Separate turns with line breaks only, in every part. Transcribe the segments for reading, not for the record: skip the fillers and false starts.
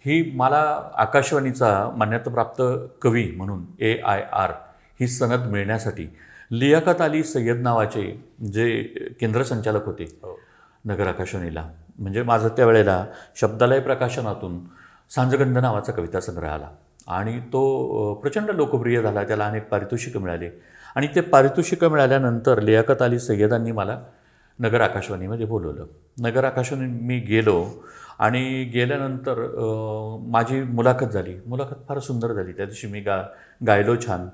ही मला आकाशवाणीचा मान्यताप्राप्त कवी म्हणून AIR ही सनद मिळण्यासाठी लियाकत अली सय्यद नावाचे जे केंद्र संचालक होते नगर आकाशवाणीला, म्हणजे माझं त्यावेळेला शब्दालय प्रकाशनातून सांजगंध नावाचा कविता संग्रह आला आणि तो प्रचंड लोकप्रिय झाला, त्याला अनेक पारितोषिकं मिळाली आणि ते पारितोषिकं मिळाल्यानंतर लियाकत अली सय्यदांनी मला नगर आकाशवाणीमध्ये बोलवलं. नगर आकाशवाणी मी गेलो आणि गेल्यानंतर माझी मुलाखत झाली. मुलाखत फार सुंदर झाली. त्या दिवशी मी गायलो छान,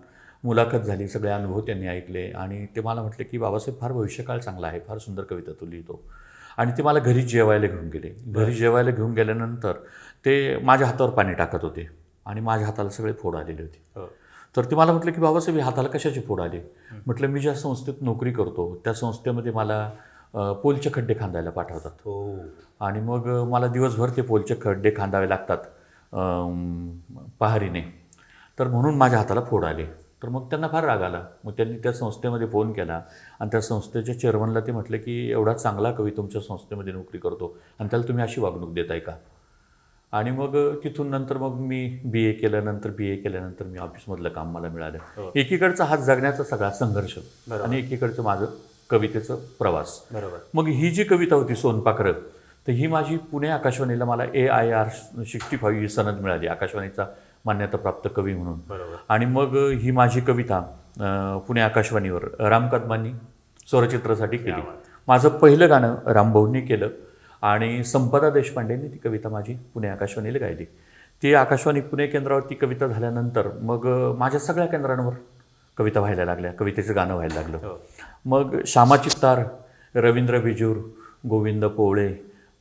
मुलाखत झाली, सगळे अनुभव त्यांनी ऐकले आणि ते मला म्हटले की बाबासाहेब फार भविष्यकाळ चांगला आहे, फार सुंदर कविता तू लिहितो. आणि ते मला घरी जेवायला घेऊन गेले. घरी जेवायला घेऊन गेल्यानंतर ते माझ्या हातावर पाणी टाकत होते आणि माझ्या हाताला सगळे फोड आलेले होते. तर ते मला म्हटलं की बाबासाहेब हाताला कशाचे फोड आले? म्हटलं मी ज्या संस्थेत नोकरी करतो त्या संस्थेमध्ये मला पोलचे खड्डे खांदायला पाठवतात आणि मग मला दिवसभर ते पोलचे खड्डे खांदावे लागतात पहारीने, तर म्हणून माझ्या हाताला फोड आले. तर मग त्यांना फार राग आला. मग त्यांनी त्या संस्थेमध्ये फोन केला आणि त्या संस्थेच्या चेअरमनला ते म्हटले की एवढा चांगला कवी तुमच्या संस्थेमध्ये नोकरी करतो आणि त्याला तुम्ही अशी वागणूक देताय का? आणि मग तिथून नंतर मग मी BA केल्यानंतर मी ऑफिसमधलं काम मला मिळालं. एकीकडचा हात जगण्याचा सगळा संघर्ष आणि एकीकडचं माझं कवितेचं प्रवास. मग ही जी कविता होती सोनपाखरं, तर ही माझी पुणे आकाशवाणीला मला AIR 65 ही सनद मिळाली, आकाशवाणीचा मान्यताप्राप्त कवी म्हणून. आणि मग ही माझी कविता पुणे आकाशवाणीवर रामकदमांनी स्वरचित्रासाठी केली. माझं पहिलं गाणं रामभाऊंनी केलं आणि संपदा देशपांडेंनी ती कविता माझी पुणे आकाशवाणीला गायली. ती आकाशवाणी पुणे केंद्रावरती कविता झाल्यानंतर मग माझ्या सगळ्या केंद्रांवर कविता व्हायला लागल्या, कवितेचं गाणं व्हायला लागलं. मग श्यामा चित्तार, रवींद्र बिजूर, गोविंद पोवळे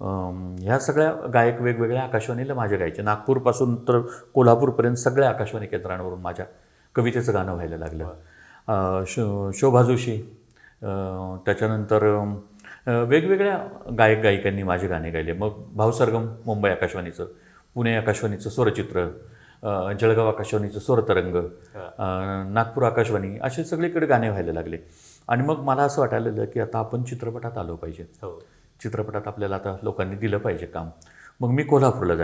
ह्या सगळ्या गायक वेगवेगळ्या आकाशवाणीला माझ्या गायचे. नागपूरपासून तर कोल्हापूरपर्यंत सगळ्या आकाशवाणी केंद्रांवरून माझ्या कवितेचं गाणं व्हायला लागलं. शोभा जोशी, त्याच्यानंतर वेगवेगळ्या गायक गायिकांनी माझे गाणे गायले. मग भाऊ सरगम मुंबई आकाशवाणीचं, पुणे आकाशवाणीचं स्वरचित्र, जळगाव आकाशवाणीचं स्वरतरंग, नागपूर आकाशवाणी, असे सगळीकडे गाणे व्हायला लागले. आणि मग मला असं वाटायला लागलं की आता आपण चित्रपटात आलो पाहिजे, चित्रपटात आपल्याला आता लोकांनी दिलं पाहिजे काम. मग मी कोल्हापूरला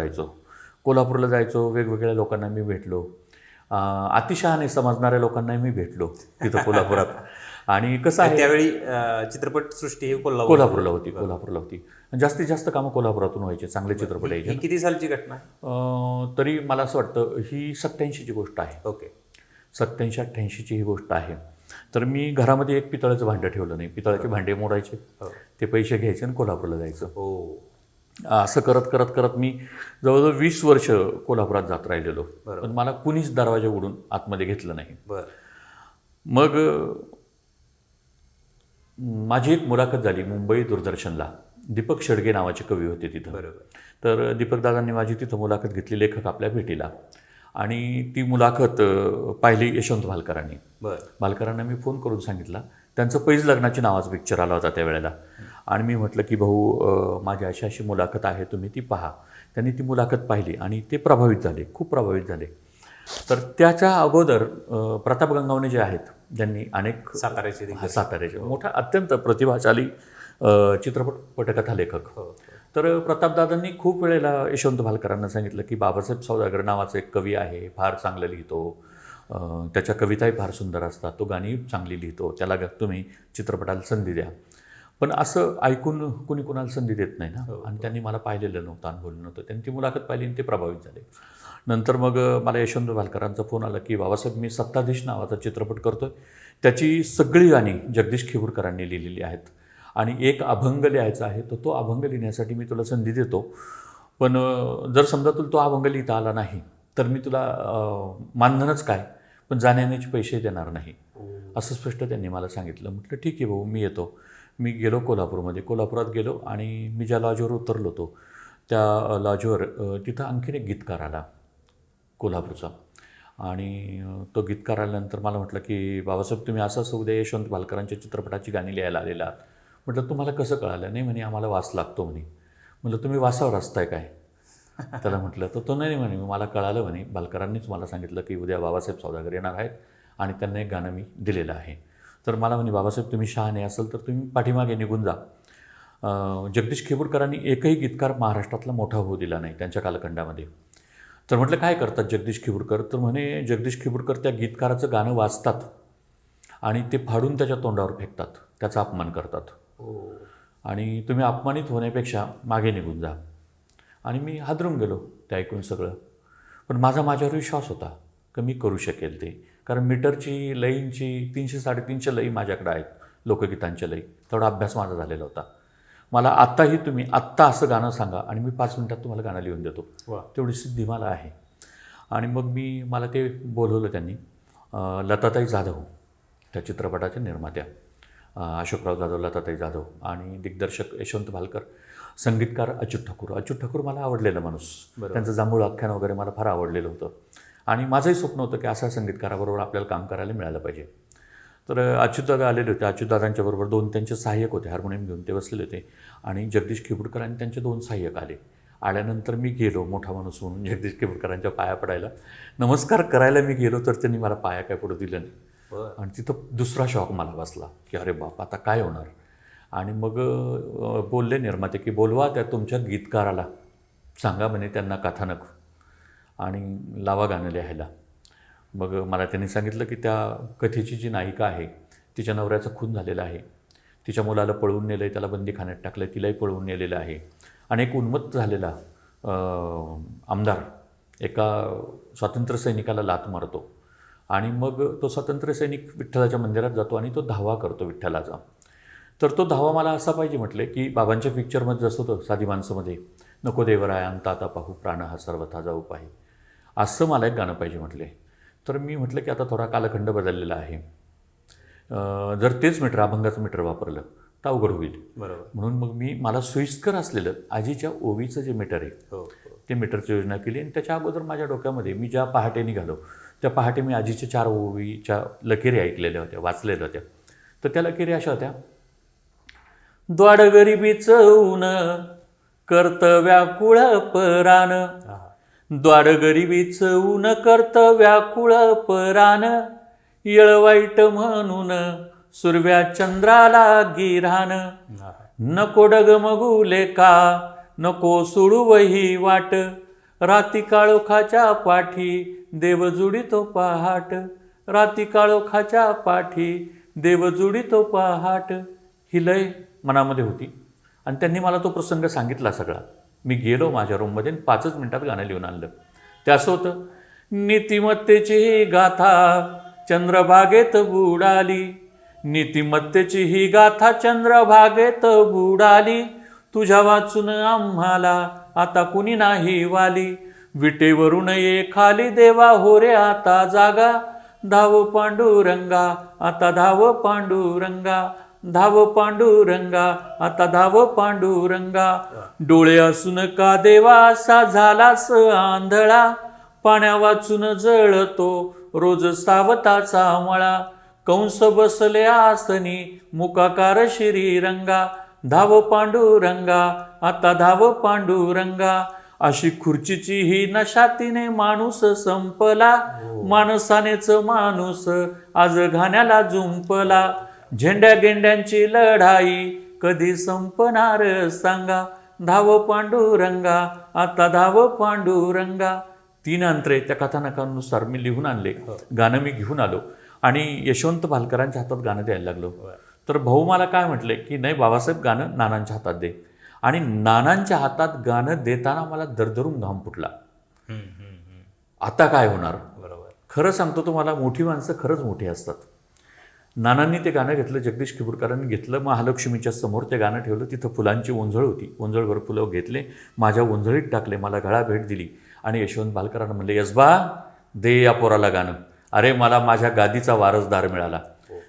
जायचो, वेगवेगळ्या लोकांना मी भेटलो, अतिशहाणे समजणाऱ्या लोकांनाही मी भेटलो तिथं कोल्हापुरात. आणि कसं आहे
त्यावेळी चित्रपटसृष्टी ही
कोल्हापूरला होती. जास्तीत जास्त कामं कोल्हापुरातून व्हायचे, चांगले चित्रपट यायचे.
किती सालची घटना?
तरी मला असं वाटतं ही 87ची गोष्ट आहे. 87-88ची ही गोष्ट आहे. तर मी घरामध्ये एक पितळाचं भांडं ठेवलं नाही, पितळाचे भांडे मोडायचे, ते पैसे घ्यायचे आणि कोल्हापूरला जायचं. असं करत मी जवळजवळ 20 वर्ष कोल्हापुरात जात राहिलेलो, पण मला कुणीच दरवाजा उघडून आतमध्ये घेतलं नाही. मग माझी एक मुलाखत झाली मुंबई दूरदर्शनला. दीपक शेडगे नावाचे कवी होते तिथं. तर दीपकदादांनी माझी तिथं मुलाखत घेतली, लेखक आपल्या भेटीला. आणि ती मुलाखत पाहिली यशवंत भालकरांनी. भालकरांना मी फोन करून सांगितला. त्यांचं पैज लग्नाची नावाचा पिक्चर आला होता त्यावेळेला. आणि मी म्हटलं की भाऊ माझी अशी मुलाखत आहे, तुम्ही ती पहा. त्यांनी ती मुलाखत पाहिली आणि ते प्रभावित झाले, खूप प्रभावित झाले. तर त्याच्या अगोदर प्रताप गंगावणे जे आहेत, ज्यांनी अनेक साताऱ्याचे मोठा अत्यंत प्रतिभाशाली चित्रपट पटकथा लेखक. तर प्रतापदादांनी खूप वेळेला यशवंत भालकरांना सांगितलं की बाबासाहेब सौदागर नावाचा एक कवी आहे, फार चांगलं लिहितो, त्याच्या कविताही फार सुंदर असतात, तो गाणी चांगली लिहितो, त्याला तुम्ही चित्रपटाला संधी द्या. पण असं ऐकून कुणाला संधी देत नाही ना. आणि त्यांनी मला पाहिलेलं नव्हतं, अनुभवलं नव्हतं. त्यांनी ती मुलाखत पाहिली आणि ते प्रभावित झाले. नंतर मग मला यशवंत भालकरांचा फोन आला की बाबासाहेब मी सत्ताधीश नावाचा चित्रपट करतोय, त्याची सगळी गाणी जगदीश खेबुरकरांनी लिहिलेली आहेत आणि एक अभंग लिहायचा आहे, तर तो अभंग लिहिण्यासाठी मी तुला संधी देतो, पण जर समजा तुला तो अभंग लिहिता आला नाही तर मी तुला मानधनच काय, पण जाण्याचे पैसे देणार नाही, असं स्पष्ट त्यांनी मला सांगितलं. म्हटलं ठीक आहे भाऊ, मी येतो. मी गेलो कोल्हापुरात गेलो आणि मी ज्या लॉजवर उतरलो होतो त्या लॉजवर तिथं आणखीन एक गीतकार आला कोल्हापूरचा. आणि तो गीतकार आल्यानंतर मला म्हटलं की बाबासाहेब तुम्ही असं उद्या यशवंत भालकरांच्या चित्रपटाची गाणी लिहायला आलेला आहात. म्हटलं तुम्हाला कसं कळालं? नाही म्हणे आम्हाला वास लागतो म्हणे. म्हटलं तुम्ही वासावर असताय काय? त्याला म्हटलं तर तो नाही म्हणे मला कळालं म्हणे, भालकरांनीच मला सांगितलं की उद्या बाबासाहेब सौदागर येणार आहेत आणि त्यांना एक गाणं मी दिलेलं आहे. तर मला म्हणे बाबासाहेब तुम्ही शहाणे असेल तर तुम्ही पाठीमागे निघून जा. जगदीश खेबुरकरांनी एकही गीतकार महाराष्ट्रातला मोठा होऊ दिला नाही त्यांच्या कालखंडामध्ये. तर म्हटलं काय करतात जगदीश खिबुडकर, तर म्हणे जगदीश खिबुडकर त्या गीतकाराचं गाणं वाचतात आणि ते फाडून त्याच्या तोंडावर फेकतात, त्याचा अपमान करतात
हो.
आणि तुम्ही अपमानित होण्यापेक्षा मागे निघून जा. आणि मी हादरून गेलो ते ऐकून सगळं. पण माझ्यावर विश्वास होता की मी करू शकेल ते, कारण मीटरची लयींची 300-350 लयी माझ्याकडे आहेत, लोकगीतांच्या लयी. तेवढा अभ्यास माझा झालेला होता. मला आत्ताही तुम्ही आत्ता असं गाणं सांगा आणि मी 5 मिनिटात तुम्हाला गाणं लिहून देतो,
वा.
तेवढी सिद्धी मला आहे. आणि मग मला ते बोलवलं त्यांनी. लताताई जाधव त्या चित्रपटाच्या निर्मात्या, अशोकराव जाधव, लताताई जाधव आणि दिग्दर्शक यशवंत भालकर, संगीतकार अच्युत ठाकूर मला आवडलेला माणूस. त्यांचं जांभूळ आख्यान वगैरे मला फार आवडलेलं होतं आणि माझंही स्वप्न होतं की अशा संगीतकाराबरोबर आपल्याला काम करायला मिळालं पाहिजे. तर अच्युतदादा आलेले होते. अच्युतदादांच्या बरोबर 2 त्यांचे सहाय्यक होते, हार्मोनियम घेऊन ते बसलेले होते आणि जगदीश खिबुडकर आणि त्यांचे 2 सहाय्यक आले. आल्यानंतर मी गेलो मोठा माणूस म्हणून जगदीश खिबुडकरांच्या पाया पडायला. नमस्कार करायला मी गेलो तर त्यांनी मला पाया काय पडू दिलं नाही. आणि तिथं दुसरा शॉक मला बसला की अरे बाप, आता काय होणार. आणि मग बोलले निर्माते की बोलवा त्या तुमच्या गीतकाराला, सांगा म्हणे त्यांना कथानक आणि लावा गाणं लिहायला. मग मला त्यांनी सांगितलं की त्या कथेची जी नायिका आहे तिच्या नवऱ्याचा खून झालेला आहे, तिच्या मुलाला पळवून नेलं आहे, त्याला बंदीखान्यात टाकलं आहे, तिलाही पळवून नेलेलं आहे. आणि एक उन्मत्त झालेला आमदार एका स्वातंत्र्य सैनिकाला लाथ मारतो आणि मग तो स्वातंत्र्य सैनिक विठ्ठलाच्या मंदिरात जातो आणि तो धावा करतो विठ्ठलाचा. तर तो धावा मला असा पाहिजे म्हटले की बाबांच्या पिक्चरमध्ये जसं होतं साधी माणसंमध्ये, नको देवराय अंत आता पाहू, प्राण हा सर्वथा जाऊ पाही, असं मला एक गाणं पाहिजे म्हटले. तर मी म्हटलं की आता थोडा कालखंड बदललेला आहे, जर तेच मीटर अभंगाचं मीटर वापरलं तर अवघड होईल.
बरोबर.
म्हणून मग मला सोयीस्कर असलेलं आजीच्या ओवीचं जे मीटर आहे ते मीटरची योजना केली. आणि त्याच्या अगोदर माझ्या डोक्यामध्ये मी ज्या पहाटे निघालो त्या पहाटे मी आजीच्या 4 ओवीच्या लकेरी ऐकलेल्या होत्या, वाचलेल्या होत्या. तर त्या लकेरी अशा होत्या, द्वाड गरिबीचं ऊन कर्तव्याकुळ परान, द्वाड गरिबीचं ऊन कर्तव्याकुळ परान, येळ वाईट म्हणून सुरव्या चंद्राला गिरान, नको डगमगू लेका नको सोडू वही वाट, राती काळोखाच्या पाठी देव जुडितो पहाट, राती काळोखाच्या पाठी देव जुडितो पहाट. ही लय मनामध्ये होती आणि त्यांनी मला तो प्रसंग सांगितला सगळा. मी गेलो माझ्या रूममध्ये 5च मिनिटात गाणं लिहून आणलं. ते असं होतं, नीतिमत्तेची ही गाथा चंद्रभागेत बुडाली, नीतिमत्तेची ही गाथा चंद्रभागेत बुडाली, तुझ्या वाचून आम्हाला आता कुणी नाही वाली, विटेवरून ये खाली देवा हो रे आता जागा, धाव पांडुरंगा आता धाव पांडुरंगा, धाव पांडुरंगा आता धाव पांडुरंगा, डोळे असून का देवा असा झालास आंधळा, पाण्या वाचून जळतो रोज सावताचा मळा, कंस बसले आसनी मुकाकार श्रीरंगा, धाव पांडुरंगा आता धाव पांडुरंगा, अशी खुर्चीची ही नशा तिने माणूस संपला, माणसानेच माणूस आज घाण्याला जुंपला, झेंड्या गेंड्यांची लढाई कधी संपणार सांगा, धाव पांडुरंगा आता धाव पांडुरंगा. 3 अंतरे त्या कथानकानुसार मी लिहून आणले. गाणं मी घेऊन आलो आणि यशवंत भालकरांच्या हातात गाणं द्यायला लागलो. तर भाऊ मला काय म्हटले की नाही बाबासाहेब, गाणं नानांच्या हातात दे. आणि नानांच्या हातात गाणं देताना मला दरदरून घाम फुटला. आता काय होणार.
बरोबर.
खरं सांगतो तुम्हाला, मोठी माणसं खरंच मोठी असतात. नानांनी ते गाणं घेतलं, जगदीश खिबुडकरांनी घेतलं, महालक्ष्मीच्या समोर ते गाणं ठेवलं. तिथं फुलांची ओंजळ होती, ओंजळभर फुलं घेतले, माझ्या ओंजळीत टाकले, मला गळा भेट दिली आणि यशवंत भालकरांना म्हणले, यशबा दे या पोराला गाणं. अरे मला माझ्या गादीचा वारसदार मिळाला,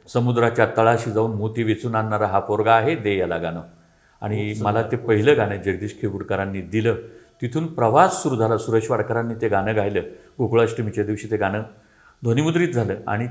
समुद्राच्या तळाशी जाऊन मोती वेचून आणणारा हा पोरगा आहे, दे याला गाणं. आणि मला ते पहिलं गाणं जगदीश खिबुडकरांनी दिलं. तिथून प्रवास सुरू झाला. सुरेश वाडकरांनी ते गाणं गायलं. गोकुळाष्टमीच्या दिवशी ते गाणं ध्वनिमुद्रित झालं आणि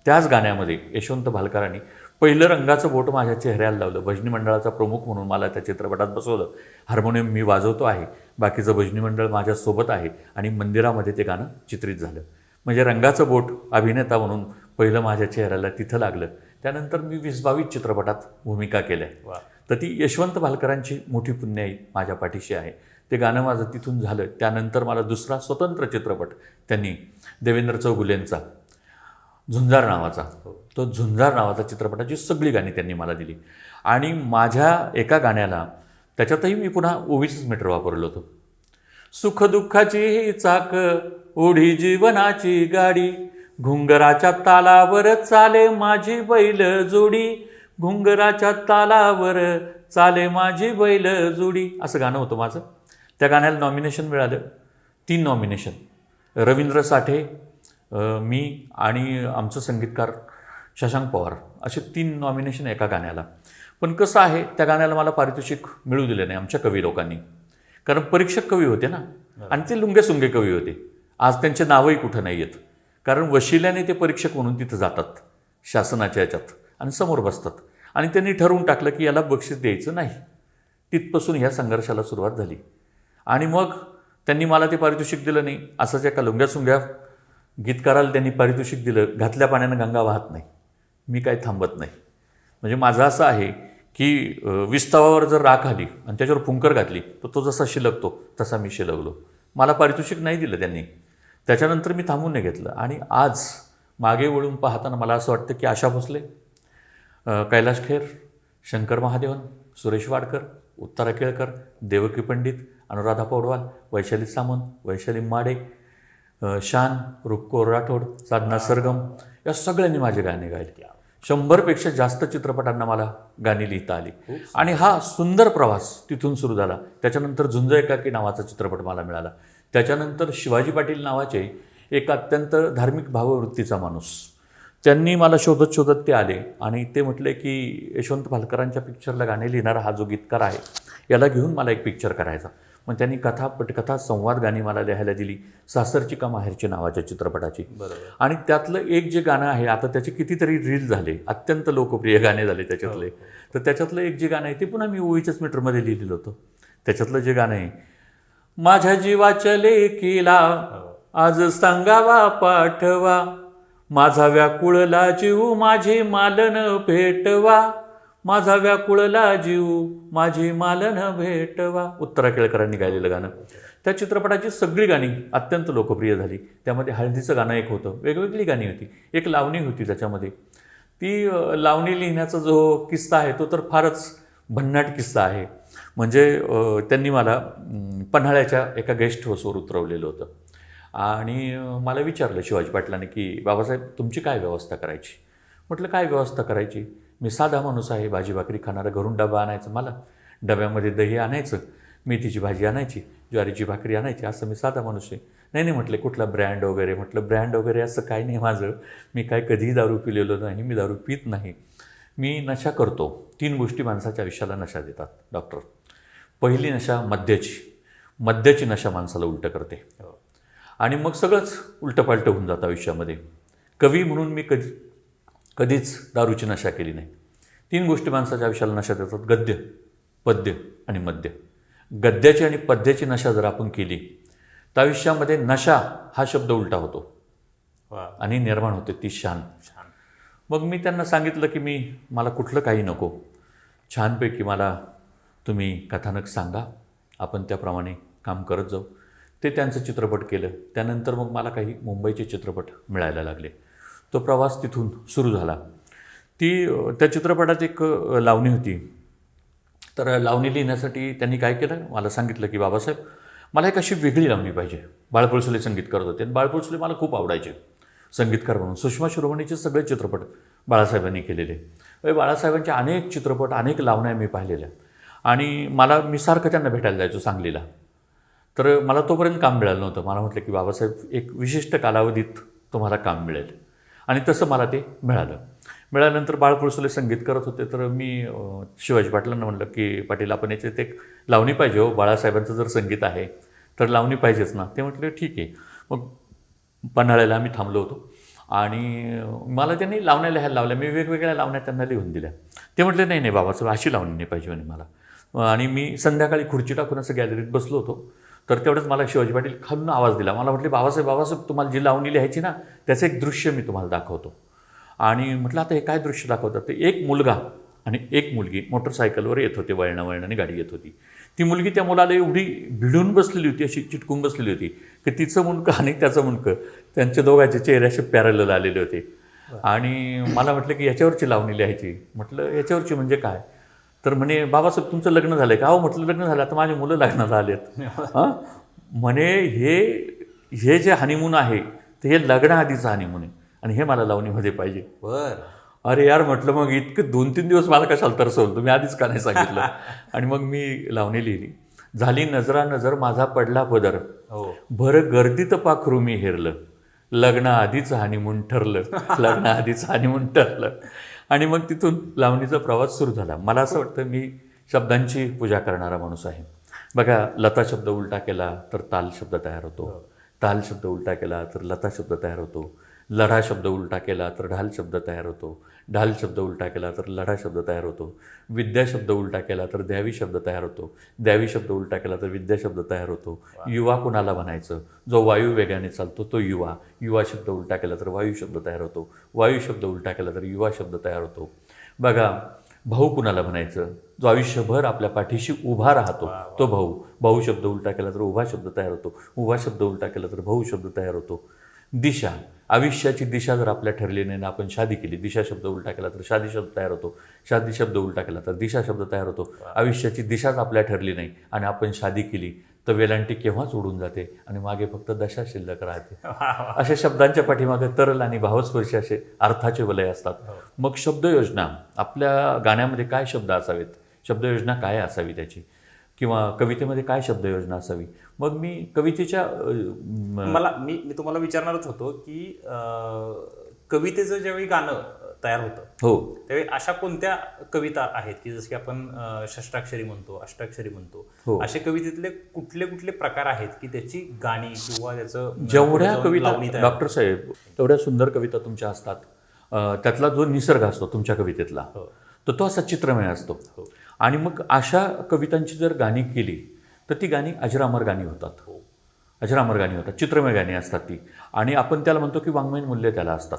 त्याच गाण्यामध्ये यशवंत भालकरांनी पहिलं रंगाचं बोट माझ्या चेहऱ्याला लावलं. भजनी मंडळाचा प्रमुख म्हणून मला त्या चित्रपटात बसवलं. हार्मोनियम मी वाजवतो आहे, बाकीचं भजनी मंडळ माझ्यासोबत आहे आणि मंदिरामध्ये ते गाणं चित्रित झालं. म्हणजे रंगाचं बोट अभिनेता म्हणून पहिलं माझ्या चेहऱ्याला तिथं लागलं. त्यानंतर मी 20-22 चित्रपटात भूमिका केल्या. तर ती यशवंत भालकरांची मोठी पुण्याई माझ्या पाठीशी आहे. ते गाणं माझं तिथून झालं. त्यानंतर मला दुसरा स्वतंत्र चित्रपट त्यांनी देवेंद्र चौगुलेंचा झुंजार नावाचा, तो झुंजार नावाचा चित्रपटाची सगळी गाणी त्यांनी मला दिली. आणि माझ्या एका गाण्याला त्याच्यातही मी पुन्हा ओवीचंच मीटर वापरलं होतं. सुखदुःखाची ही चाक ओढी जीवनाची गाडी, घुंगराच्या तालावर चाले माझी बैल जोडी, घुंगराच्या तालावर चाले माझी बैल जोडी, असं गाणं होतं माझं. त्या गाण्याला नॉमिनेशन मिळालं, 3 नॉमिनेशन. रवींद्र साठे, मी आणि आमचं संगीतकार शशांक पवार, असे 3 नॉमिनेशन एका गाण्याला. पण कसं आहे, त्या गाण्याला मला पारितोषिक मिळू दिलं नाही आमच्या कवी लोकांनी, कारण परीक्षक कवी होते ना, आणि ते लुंगेसुंगे कवी होते. आज त्यांचे नावही कुठं नाही आहेत, कारण वशिल्याने ते परीक्षक म्हणून तिथं जातात शासनाच्या याच्यात आणि समोर बसतात. आणि त्यांनी ठरवून टाकलं की याला बक्षीस द्यायचं नाही. तिथपासून ह्या संघर्षाला सुरुवात झाली. आणि मग त्यांनी मला ते पारितोषिक दिलं नाही. असंच एका लुंग्यासुंग्या गीतकाराला त्यांनी पारितोषिक दिलं, घातल्या पाण्यानं गंगा वाहत नाही. मी काही थांबत नाही. म्हणजे माझं असं आहे की विस्तावावर जर राख आली आणि त्याच्यावर फुंकर घातली तर तो जसा शिलकतो तसा मी शिलकलो. मला पारितोषिक नाही दिलं त्यांनी, त्याच्यानंतर मी थांबून नाही घेतलं. आणि आज मागे वळून पाहताना मला असं वाटतं की आशा भोसले, कैलाश खेर, शंकर महादेवन, सुरेश वाडकर, उत्तरा केळकर, देवकी पंडित, अनुराधा पौडवाल, वैशाली सामंत, वैशाली माडे, शान, रुक्को राठोड, साधना सरगम, या सगळ्यांनी माझे गाणे गायले. 100पेक्षा जास्त चित्रपटांना मला गाणी लिहिता आली. आणि हा सुंदर प्रवास तिथून सुरू झाला. त्याच्यानंतर झुंज एकाकी नावाचा चित्रपट मला मिळाला. त्याच्यानंतर शिवाजी पाटील नावाचे एक अत्यंत धार्मिक भाववृत्तीचा माणूस, त्यांनी मला शोधत शोधत ते आले आणि ते म्हटले की यशवंत भालकरांच्या पिक्चरला गाणे लिहिणारा हा जो गीतकार आहे, याला घेऊन मला एक पिक्चर करायचा. मग त्यांनी कथा, पटकथा, संवाद गाणी मला लिहायला दिली, सासरची का माहेरची नावाच्या चित्रपटाची. आणि त्यातलं एक जे गाणं आहे, आता त्याचे कितीतरी रील झाले, अत्यंत लोकप्रिय गाणे झाले त्याच्यातले. तर त्याच्यातलं एक जे गाणं आहे ते पुन्हा मी ओवीच्याच मीटरमध्ये लिहिलेलं होतं. त्याच्यातलं जे गाणं आहे, माझ्या जीवाच्या लेकीला आज सांगावा पाठवा, माझा व्याकुळला जीव माझी मालन भेटवा, माझा व्याकुळला जीव माझी मालन भेटवा, उत्तरा केळकरांनी गायलेलं गाणं. त्या चित्रपटाची सगळी गाणी अत्यंत लोकप्रिय झाली. त्यामध्ये हळदीचं गाणं एक होतं, वेगवेगळी गाणी होती, एक लावणी होती त्याच्यामध्ये. ती लावणी लिहिण्याचा जो किस्सा आहे तो तर फारच भन्नाट किस्सा आहे. म्हणजे त्यांनी मला पन्हाळ्याच्या एका गेस्ट हाऊसवर उतरवलेलं होतं आणि मला विचारलं शिवाजी पाटलाने की बाबासाहेब तुमची काय व्यवस्था करायची. म्हटलं काय व्यवस्था करायची, मी साधा माणूस आहे, भाजी भाकरी खाणारा, घरून डबा आणायचं मला, डब्यामध्ये दही आणायचं, मेथीची भाजी आणायची, ज्वारीची भाकरी आणायची, असं मी साधा माणूस आहे. नाही म्हटले कुठला ब्रँड वगैरे. म्हटलं ब्रँड वगैरे असं काही नाही माझं, मी काय कधीही दारू पिलेलो नाही, मी दारू पित नाही, मी नशा करतो. 3 गोष्टी माणसाच्या आयुष्याला नशा देतात डॉक्टर. पहिली नशा मद्याची नशा माणसाला उलटं करते आणि मग सगळंच उलटंपालटं होऊन जातं आयुष्यामध्ये. कवी म्हणून मी कधीच दारूची नशा केली नाही. 3 गोष्टी माणसाच्या आयुष्याला नशा देतात, गद्य, पद्य आणि मद्य. गद्याची आणि पद्याची नशा जर आपण केली तर आयुष्यामध्ये नशा हा शब्द उलटा होतो आणि निर्माण होते ती शान. मग मी त्यांना सांगितलं की मला कुठलं काही नको, छानपैकी मला तुम्ही कथानक सांगा, आपण त्याप्रमाणे काम करत जाऊ. ते त्यांचं चित्रपट केलं. त्यानंतर मग मला काही मुंबईचे चित्रपट मिळायला लागले. तो प्रवास तिथून सुरू झाला. त्या चित्रपटात एक लावणी होती. तर लावणी लिहिण्यासाठी त्यांनी काय केलं, मला सांगितलं की बाबासाहेब मला एक अशी वेगळी लावणी पाहिजे. बाळपुळसुले संगीत करत होते आणि बाळपुळसुले मला खूप आवडायचे संगीतकार म्हणून. सुषमा शिरोमणीचे सगळे चित्रपट बाळासाहेबांनी केलेले. बाळासाहेबांचे अनेक चित्रपट, अनेक लावण्या मी पाहिलेल्या आणि मी सारखं त्यांना भेटायला जायचो सांगलीला. तर मला तोपर्यंत काम मिळालं नव्हतं. मला म्हटलं की बाबासाहेब एक विशिष्ट कालावधीत तुम्हाला काम मिळेल आणि तसं मला ते मिळालं. मिळाल्यानंतर बाळपुळसुले संगीत करत होते. तर मी शिवाजी पाटलांना म्हटलं की पाटील आपण याच्यात एक लावणी पाहिजे हो, बाळासाहेबांचं जर संगीत आहे तर लावणी पाहिजेच ना. ते म्हटले ठीक आहे. मग पन्हाळ्याला आम्ही थांबलो होतो आणि मला त्यांनी लावण्या लिहायला लावल्या. मी वेगवेगळ्या लावण्या त्यांना लिहून दिल्या. ते म्हटले नाही बाबासाहेब अशी लावणी नाही पाहिजे म्हणे मला. आणि मी संध्याकाळी खुर्ची टाकून असं गॅलरीत बसलो होतो. तर तेवढंच मला शिवाजी पाटील खालून आवाज दिला. मला म्हटले बाबासाहेब तुम्हाला जी लावणी लिहायची ना त्याचं एक दृश्य मी तुम्हाला दाखवतो. आणि म्हटलं आता हे काय दृश्य दाखवतात. ते एक मुलगा आणि एक मुलगी मोटरसायकलवर येत होते, वळणावळणाने गाडी येत होती. ती मुलगी त्या मुलाला एवढी भिडून बसलेली होती, अशी चिटकून बसलेली होती की तिचं मुंडकं आणि त्याचं मुंडकं त्यांच्या दोघांचे चेहरे असे पॅरलल आलेले होते. आणि मला म्हटलं की याच्यावरची लावणी लिहायची. म्हटलं याच्यावरची म्हणजे काय? तर म्हणे बाबासाहेब तुमचं लग्न झालं का? हो म्हटलं लग्न झालं, आता माझी मुलं लग्नाला आलेत. हां म्हणे हे जे हनीमून आहे ते हे लग्नाआधीचं हनीमून आहे आणि हे मला लावणीमध्ये पाहिजे.
बर.
अरे यार म्हटलं मग इतकं 2-3 दिवस मला कशाला तरसवलं, तुम्ही आधीच का नाही सांगितलं. आणि मग मी लावणी लिहिली. झाली नजरा नजर माझा पडला पदर,
हो.
भर गर्दीत पाखरू मी हेरलं, लग्नाआधीच हनीमून ठरलं, लग्नाआधीच हनीमून ठरलं. आणि मग तिथून लावणीचा प्रवास सुरू झाला. मला असं वाटतं मी शब्दांची पूजा करणारा माणूस आहे. बघा, लता शब्द उलटा केला तर ताल शब्द तयार होतो, ताल शब्द उलटा केला तर लता शब्द तयार होतो, लढा शब्द उलटा केला तर ढाल शब्द तयार होतो, ढाल शब्द उलटा केला तर लढा शब्द तयार होतो, विद्या शब्द उलटा केला तर द्यावी शब्द तयार होतो, द्यावी शब्द उलटा केला तर विद्या शब्द तयार होतो. युवा कुणाला म्हणायचं? जो वायू वेगाने चालतो तो युवा. युवा शब्द उलटा केला तर वायू शब्द तयार होतो, वायू शब्द उलटा केला तर युवा शब्द तयार होतो. बघा, भाऊ कुणाला म्हणायचं? जो आयुष्यभर आपल्या पाठीशी उभा राहतो तो भाऊ. भाऊ शब्द उलटा केला तर उभा शब्द तयार होतो, उभा शब्द उलटा केला तर भाऊ शब्द तयार होतो. दिशा, आयुष्याची दिशा जर आपल्या ठरली नाही ना, आपण शादी केली, दिशा शब्द उलटा केला तर शादी शब्द तयार होतो, शादी शब्द उलटा केला तर दिशा शब्द तयार होतो. आयुष्याची दिशाच आपल्या ठरली नाही आणि आपण शादी केली तर वेलांटी केव्हाच उडून जाते आणि मागे फक्त दशा शिल्लक राहते. अशा शब्दांच्या पाठीमागे तरल आणि भावस्पर्शी असे अर्थाचे वलय असतात. मग शब्दयोजना, आपल्या गाण्यामध्ये काय शब्द असावेत, शब्दयोजना काय असावी त्याची, किंवा कवितेमध्ये काय शब्दयोजना असावी. मग मी कवितेच्या
मी तुम्हाला विचारणारच होतो की कवितेचं ज्यावेळी गाणं तयार होतं
हो
त्यावेळी अशा कोणत्या कविता आहेत की जसं की आपण षष्टाक्षरी म्हणतो, अष्टाक्षरी म्हणतो,
हो.
असे कवितेतले कुठले कुठले प्रकार आहेत की त्याची गाणी किंवा त्याचं
जेवढ्या कविता
लावणी तयार
डॉक्टर साहेब तेवढ्या सुंदर कविता तुमच्या असतात. त्यातला जो निसर्ग असतो तुमच्या कवितेतला तर तो असा चित्रमय असतो. आणि मग अशा कवितांची जर गाणी केली तर ती गाणी अजरामर गाणी होतात. अजरामर गाणी होतात, चित्रमय गाणी असतात ती. आणि आपण त्याला म्हणतो की वाङ्मयीन मूल्य त्याला असतात.